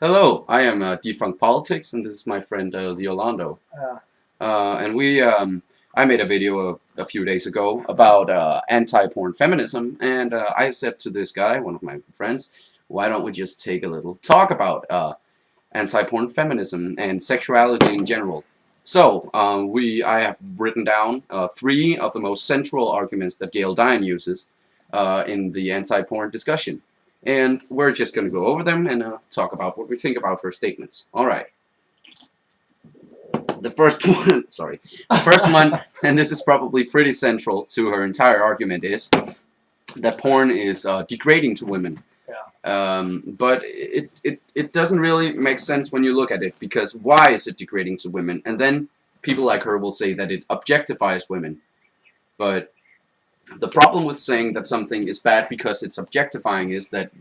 Hello, I am DefunctPolitics, and this is my friend Leolando. Uh, I made a video a few days ago about anti-porn feminism, and I said to this guy, one of my friends, why don't we just take a little talk about anti-porn feminism and sexuality in general? So, I have written down three of the most central arguments that Gail Dine uses in the anti-porn discussion. And we're just going to go over them and talk about what we think about her statements. All right. The first one, sorry, the first one, and this is probably pretty central to her entire argument, is that porn is degrading to women. But it doesn't really make sense when you look at it, because why is it degrading to women? And then people like her will say that it objectifies women. But the problem with saying that something is bad because it's objectifying is that,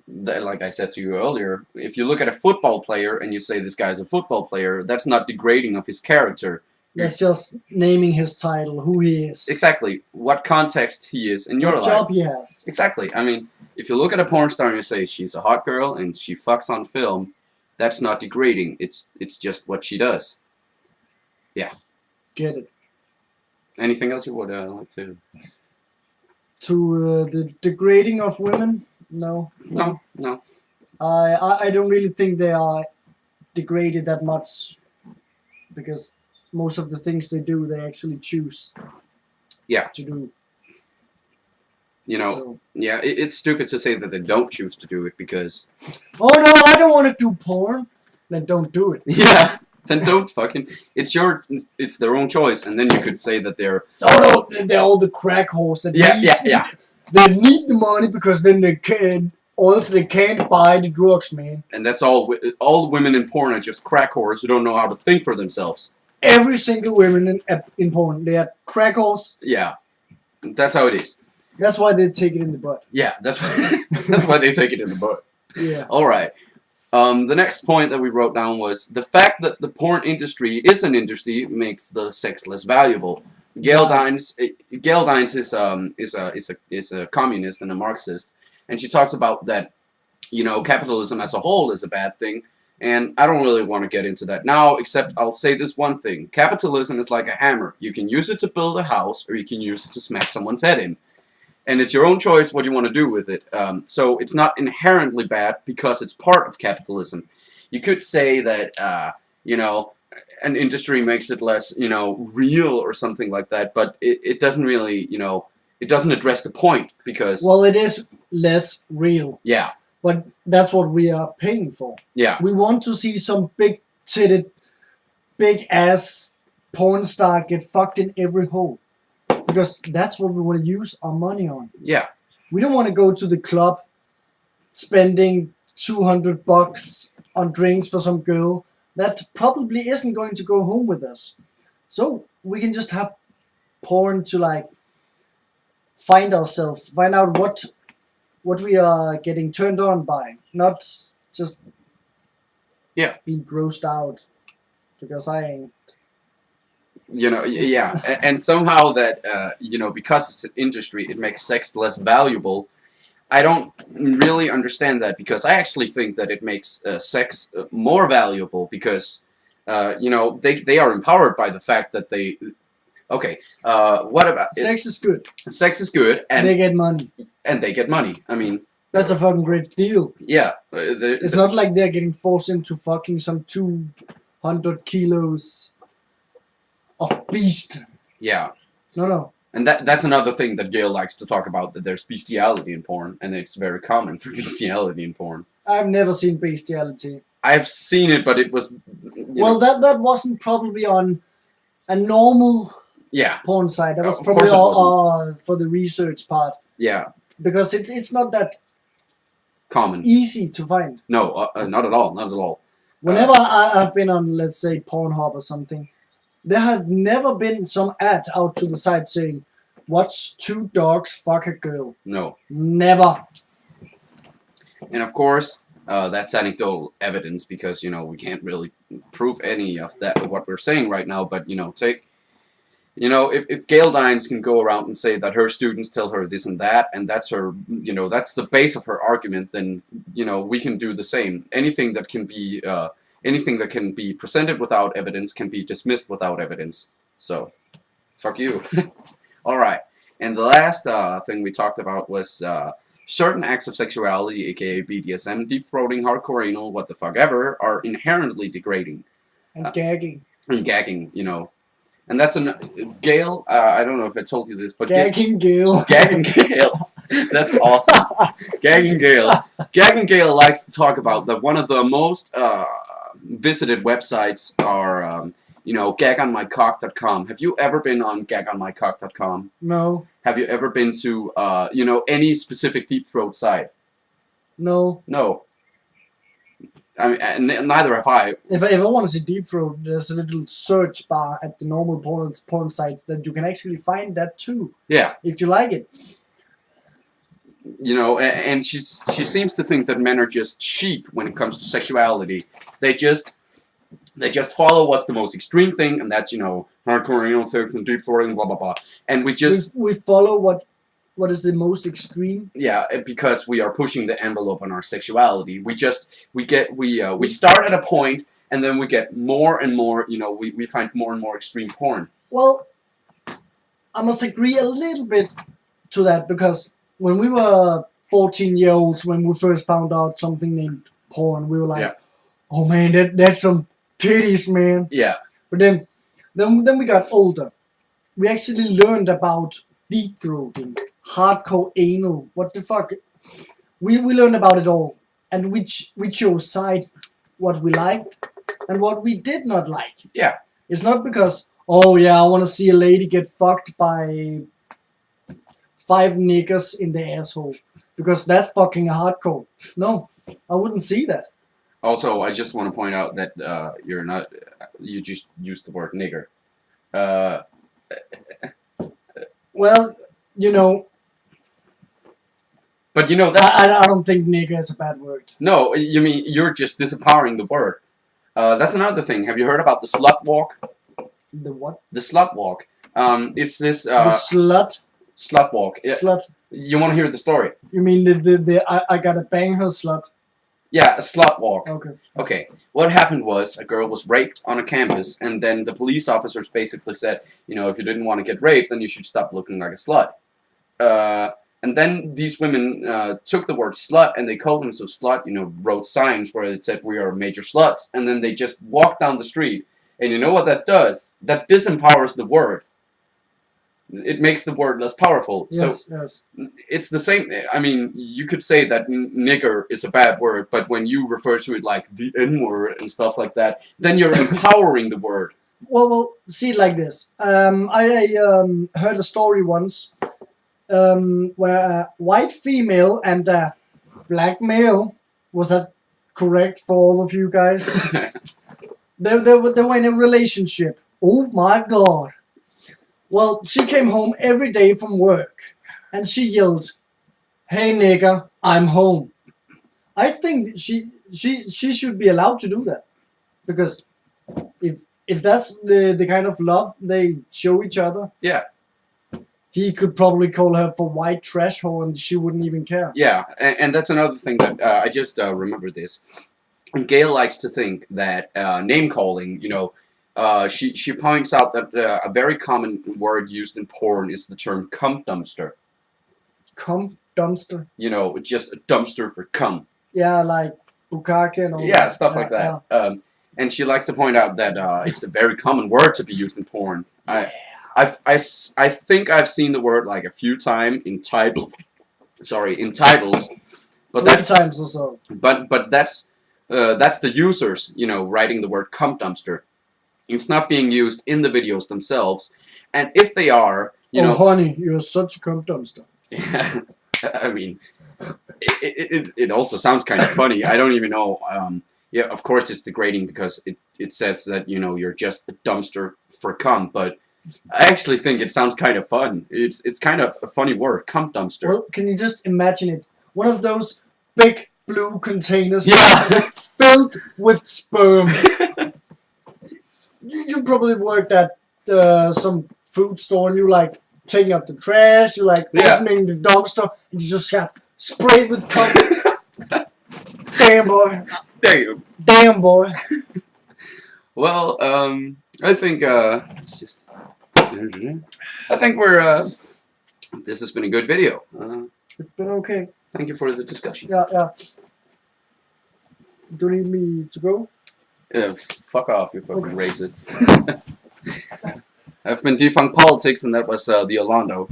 like I said to you earlier, if you look at a football player and you say this guy's a football player, that's not degrading of his character. that's just naming his title, who he is. Exactly. What context he is in your What life. job he has. Exactly. I mean, if you look at a porn star and you say she's a hot girl and she fucks on film, that's not degrading. It's just what she does. Yeah. Get it. Anything else you would like to? To the degrading of women? No. No. I don't really think they are degraded that much, because most of the things they do, they actually choose. Yeah. To do. So. Yeah, it's stupid to say that they don't choose to do it because... Oh no, I don't want to do porn. Then don't do it. Yeah, then don't fucking... It's their own choice, and then you could say that they're... Oh no, they're all the crack whores that yeah. They need the money because then they can... Or if they can't buy the drugs, man. And that's all women in porn are just crack whores who don't know how to think for themselves. Every single woman in porn, they are crack whores. Yeah, that's how it is. That's why they take it in the butt. Yeah, that's why they take it in the butt. Yeah. All right. The next point that we wrote down was the fact that the porn industry is an industry makes the sex less valuable. Gail Dines is a communist and a Marxist, and she talks about that, capitalism as a whole is a bad thing. And I don't really want to get into that now, except I'll say this one thing. Capitalism is like a hammer. You can use it to build a house, or you can use it to smack someone's head in. And it's your own choice what you want to do with it. So it's not inherently bad because it's part of capitalism. You could say that, an industry makes it less, real or something like that, but it doesn't really, it doesn't address the point because... Well, it is less real. Yeah. But that's what we are paying for. Yeah. We want to see some big-titted, big-ass porn star get fucked in every hole. Because that's what we want to use our money on. Yeah. We don't want to go to the club spending $200 on drinks for some girl that probably isn't going to go home with us. So we can just have porn to find ourselves, find out what we are getting turned on by, not just being grossed out, because I ain't. Yeah, and somehow that, because it's an industry, it makes sex less valuable. I don't really understand that, because I actually think that it makes sex more valuable, because, they are empowered by the fact that they... Okay, what about... Sex is good. Sex is good, and... They get money. And they get money, I mean... That's a fucking great deal. Yeah. It's not like they're getting forced into fucking some 200 kilos... of beast. Yeah. No. And that's another thing that Gail likes to talk about, that there's bestiality in porn, and it's very common for bestiality in porn. I've never seen bestiality. I've seen it, but it was... Well, that wasn't probably on a normal porn site. That was probably all for the research part. Yeah. Because it's not that... common. Easy to find. No, not at all. Whenever I've been on, let's say, Pornhub or something, there have never been some ad out to the side saying, "Watch two dogs fuck a girl." No. Never. And of course, that's anecdotal evidence, because, we can't really prove any of that, what we're saying right now, but, You know, if Gail Dines can go around and say that her students tell her this and that, and that's her, you know, that's the base of her argument, then, you know, we can do the same. Anything that can be presented without evidence can be dismissed without evidence. So, fuck you. All right. And the last thing we talked about was certain acts of sexuality, aka BDSM, deep throating, hardcore anal, what the fuck ever, are inherently degrading. And gagging. And gagging, you know. And that's Gail. I don't know if I told you this, but Gagging Gail. Gagging Gail. That's awesome. Gagging Gail. Gagging Gail likes to talk about that one of the most visited websites are, you know, gagonmycock.com. Have you ever been on gagonmycock.com? No. Have you ever been to, you know, any specific deep throat site? No. No. I mean, neither have I. If I want to see deep throat, there's a little search bar at the normal porn sites that you can actually find that too. Yeah. If you like it. You know, and she seems to think that men are just sheep when it comes to sexuality. They just follow what's the most extreme thing, and that's, you know, hardcore anal sex and deep throating, blah blah blah. And we follow what is the most extreme? Yeah, because we are pushing the envelope on our sexuality. We start at a point, and then we get more and more, you know, we find more and more extreme porn. Well, I must agree a little bit to that, because when we were 14-year-olds, when we first found out something named porn, we were like, oh man, that's some titties, man. Yeah. But then we got older. We actually learned about deep throating, hardcore anal, what the fuck. We learned about it all, and we chose side what we liked and what we did not like. Yeah. It's not because, oh yeah, I want to see a lady get fucked by 5 niggas in the asshole, because that's fucking hardcore. No, I wouldn't see that. Also, I just want to point out that you just used the word nigger. Well, you know. But you know I don't think nigger is a bad word. No, you mean you're just disempowering the word. That's another thing. Have you heard about the slut walk? The what? The slut walk. It's this. The slut. Slut walk. Slut. You want to hear the story? You mean the I gotta bang her slut? Yeah, a slut walk. Okay. Okay. What happened was a girl was raped on a campus, and then the police officers basically said, you know, if you didn't want to get raped, then you should stop looking like a slut. And then these women took the word slut, and they called themselves slut, you know, wrote signs where it said, we are major sluts, and then they just walked down the street. And you know what that does? That disempowers the word. It makes the word less powerful. Yes, so yes. It's the same. I mean, you could say that nigger is a bad word, but when you refer to it like the N-word and stuff like that, then you're empowering the word. Well, see it like this. I heard a story once where a white female and a black male, was that correct for all of you guys? they were in a relationship. Oh my god. Well, she came home every day from work, and she yelled, "Hey nigga, I'm home." I think she should be allowed to do that, because if that's the kind of love they show each other, yeah, he could probably call her for white trash whore, and she wouldn't even care. Yeah, and that's another thing that I just remember this. Gail likes to think that name calling, you know. She points out that a very common word used in porn is the term cum dumpster. Cum dumpster? You know, just a dumpster for cum. Yeah, like bukkake and all that. Yeah, stuff like that. Yeah. And she likes to point out that it's a very common word to be used in porn. Yeah. I think I've seen the word like a few times in titles. Sorry, in titles. But that times or so. But that's the users, you know, writing the word cum dumpster. It's not being used in the videos themselves, and if they are, you know, honey, you're such a cum dumpster. Yeah, I mean, it also sounds kind of funny. I don't even know. Yeah, of course it's degrading because it says that, you know, you're just a dumpster for cum, but I actually think it sounds kind of fun. It's kind of a funny word, cum dumpster. Well, can you just imagine it? One of those big blue containers, yeah, filled with sperm. You probably worked at some food store and you like taking out the trash, you like Yeah. opening the dumpster, and you just got sprayed with cum. Damn boy. Damn. Damn boy. Well, I think it's just. I think we're. This has been a good video. It's been okay. Thank you for the discussion. Yeah. Do you need me to go? Fuck off, you fucking racist. I've been Defunct Politics, and that was the Orlando.